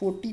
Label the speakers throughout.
Speaker 1: 40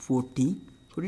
Speaker 1: 40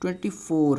Speaker 1: 24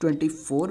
Speaker 1: 24،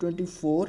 Speaker 1: 24،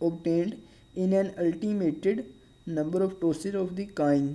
Speaker 1: obtained in an ultimated number of tosses of the coin۔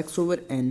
Speaker 1: x/n۔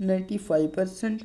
Speaker 1: 95%،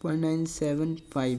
Speaker 1: 0.975،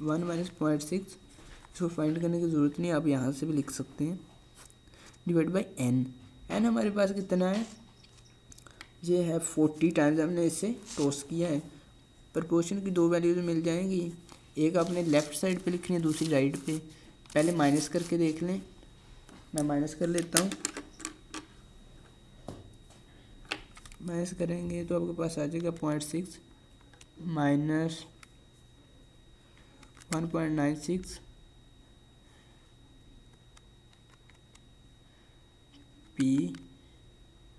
Speaker 1: 1 - 0.6 इसको find करने की ज़रूरत नहीं, आप यहाँ से भी लिख सकते हैं, डिवाइड बाई एन। एन हमारे पास कितना है, ये है 40 टाइम्स हमने इससे टॉस किया है। प्रपोर्शन की दो वैल्यूज मिल जाएंगी, एक आपने लेफ़्ट साइड पे लिखनी है, दूसरी राइट पे। पहले माइनस करके देख लें, मैं माइनस कर लेता हूँ। माइनस करेंगे तो आपके पास आ जाएगा 0.6 माइनस 1.96 पी,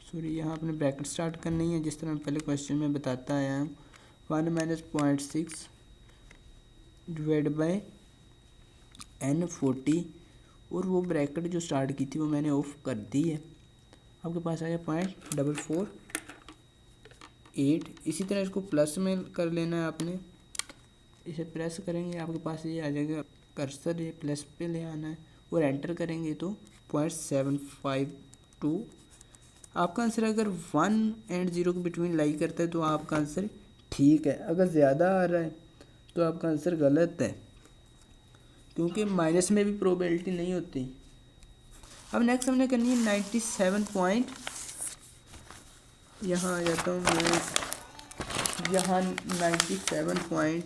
Speaker 1: सॉरी यहाँ अपने ब्रैकेट स्टार्ट करनी है जिस तरह पहले क्वेश्चन में बताता आया हूँ। 1 माइनस 0.6 डिवाइड बाई एन 40, और वो ब्रैकेट जो स्टार्ट की थी वो मैंने ऑफ कर दी है। आपके पास आ गया 0.448। इसी तरह इसको प्लस में कर लेना है आपने, इसे प्रेस करेंगे आपके पास ये आ जाएगा, कर्सर ये प्लस पे ले आना है और एंटर करेंगे तो 0.752। आपका आंसर अगर 1 एंड 0 के बिटवीन लाई करता है तो आपका आंसर ठीक है, अगर ज़्यादा आ रहा है तो आपका आंसर गलत है, क्योंकि माइनस में भी प्रोबेबिलिटी नहीं होती। अब नेक्स्ट हमने करनी है 97 पॉइंट, यहाँ आ जाता हूँ मैं, यहाँ 97 पॉइंट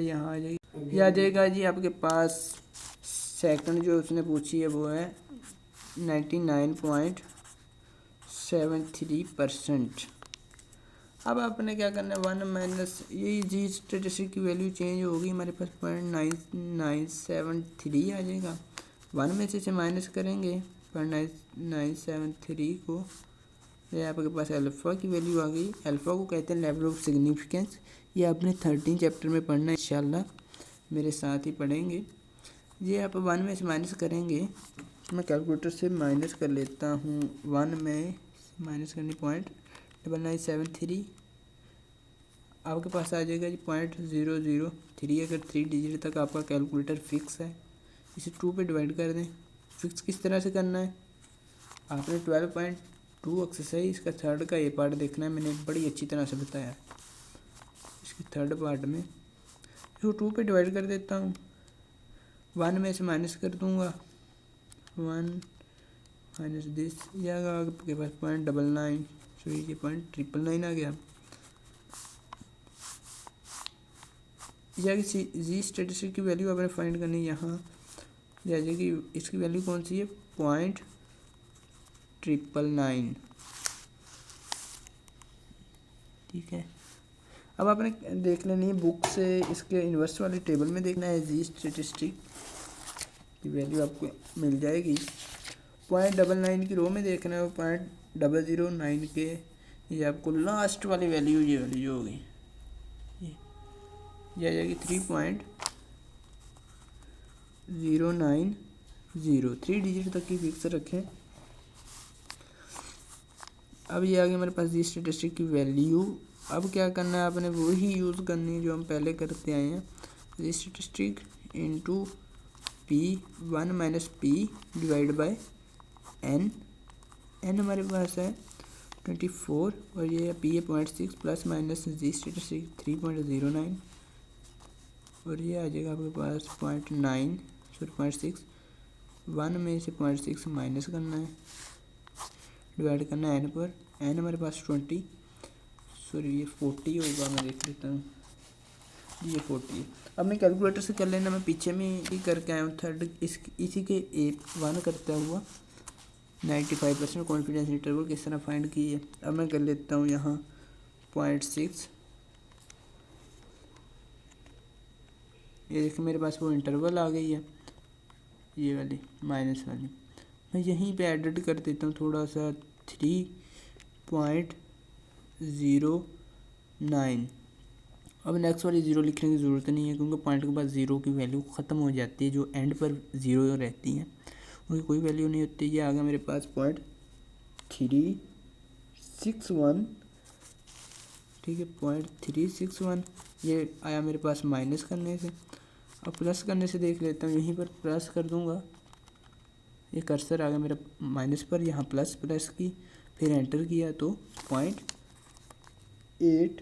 Speaker 1: यहाँ आ जाएगी, ये आ जाएगा जी आपके पास। सेकंड जो उसने पूछी है वो है 99.73%। अब आपने क्या करना है, 1 माइनस ये जी स्टेटिस्टिक की वैल्यू चेंज होगी, हमारे पास 0.973 आ जाएगा। 1 में से माइनस करेंगे 0.973 को, ये आपके पास अल्फ़ा की वैल्यू आ गई। अल्फ़ा को कहते हैं लेवल ऑफ सिग्निफिकेंस, ये आपने 13 चैप्टर में पढ़ना है, इंशाल्लाह मेरे साथ ही पढ़ेंगे। ये आप 1 में से माइनस करेंगे, मैं कैलकुलेटर से माइनस कर लेता हूँ। 1 में माइनस करनी 0.9973, आपके पास आ जाएगा जी 0.003। अगर 3 डिजिट तक आपका कैलकुलेटर फिक्स है, इसे 2 पे डिवाइड कर दें। फिक्स किस तरह से करना है, आपने 12.2 एक्सरसाइज इसका थर्ड का ये पार्ट देखना है, मैंने बड़ी अच्छी तरह से बताया है। इसके थर्ड पार्ट में इसको 2 पे डिवाइड कर देता हूँ, 1 में से माइनस कर दूँगा, 1 माइनस दिस, यह आपके पास 0.99, सॉरी ये 0.999 आ गया। या जी स्टेटिस्टिक की वैल्यू आपने फाइंड करनी है, यहाँ आ जाएगी, इसकी वैल्यू कौन सी है, 0.999, ठीक है। अब आपने देख लेनी है बुक से, इसके इन्वर्स वाले टेबल में देखना है, जी स्टेटिस्टिक की वैल्यू आपको मिल जाएगी। 0.99 की रो में देखना है, 0.009 के, ये आपको लास्ट वाली वैल्यू, ये वाली जो होगी ये आ जाएगी 3.090, 3 डिजिट तक की फिक्स रखें। अब ये आ गया हमारे पास जी स्टेटिस्टिक की वैल्यू। अब क्या करना है, आपने वही यूज़ करनी है जो हम पहले करते आए हैं, जी statistic into P, 1 minus P divide by N. N हमारे पास है 24 और ये पी है 0.6 प्लस माइनस जी स्टेटिस्टिक 3.09, और ये आ जाएगा आपके पास 0.9, सॉरी 0.6। 1 में से 0.6 माइनस करना है, डिवाइड करना है एन पर। एन हमारे पास 20, सॉरी ये 40 होगा, मैं देख लेता हूँ, ये 40। अब मैं कैलकुलेटर से कर लेना, मैं पीछे में ही करके आया हूँ थर्ड, इसी के 1 करता हुआ 95% कॉन्फिडेंस इंटरवल किस तरह फाइंड की है। अब मैं कर लेता हूँ यहाँ 0.6, ये देखिए मेरे पास वो इंटरवल आ गई है, ये वाली माइनस वाली। मैं यहीं पे एडिट कर देता हूँ थोड़ा सा, 3.09। अब नेक्स्ट वाली ज़ीरो लिखने की ज़रूरत नहीं है, क्योंकि पॉइंट के बाद ज़ीरो की वैल्यू ख़त्म हो जाती है, जो एंड पर ज़ीरो रहती हैं उनकी कोई वैल्यू नहीं होती। ये आ गया मेरे पास 0.361, ठीक है 0.361, ये आया मेरे पास माइनस करने से। अब प्लस करने से देख लेता हूँ, यहीं पर प्लस कर दूँगा, ये कर्सर आ गया मेरा माइनस पर, यहाँ प्लस प्लस की, फिर एंटर किया तो 0.8